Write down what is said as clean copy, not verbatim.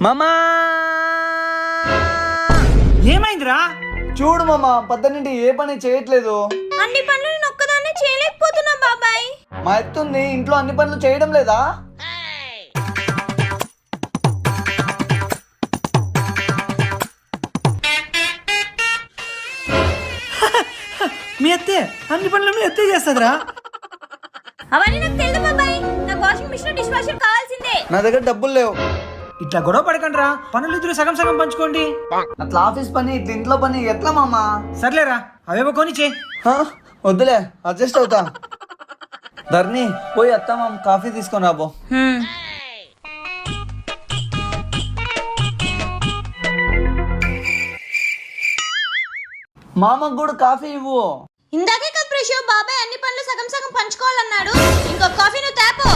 మామా ఏమైందిరా? చూడు మామా, పద్దనింటి ఏ పని చేయట్లేదు. అన్ని పనులు నేను ఒక్కదాన్నే చేయలేకపోతున్నా బాబాయ్. మా ఎత్తుంది ఇంట్లో అన్ని పనులు చేయడం లేదా? మీ అత్తే అన్ని పనులు మీ అత్తే చేస్తుందిరా. అవన్నీ నాకు తెలియదు బాబాయ్. నాకు వాషింగ్ మిషన్ డిష్ వాషర్ కావాల్సిందే. నా దగ్గర డబ్బులు లేవు. ఇట్లా గొడవ పడకండి రా, పనులు ఇద్దరు సగం సగం పంచుకోండి. అట్లా ఆఫీస్ పని ఇట్లా ఇంట్లో పని ఎట్లా మామా? సర్లేరా, అవేవో కొనిచ్చే. వద్దులే, అడ్జస్ట్ అవుతా. ధర్ని పోయి అత్త మామ కాఫీ తీసుకొని రాబో. మామకు కూడా కాఫీ ఇవ్వు. ఇందాకే కదా ప్రశో బాబాయ్ అన్ని పనులు సగం సగం పంచుకోవాలన్నాడు. ఇంకో కాఫీ నువ్వు తాపో.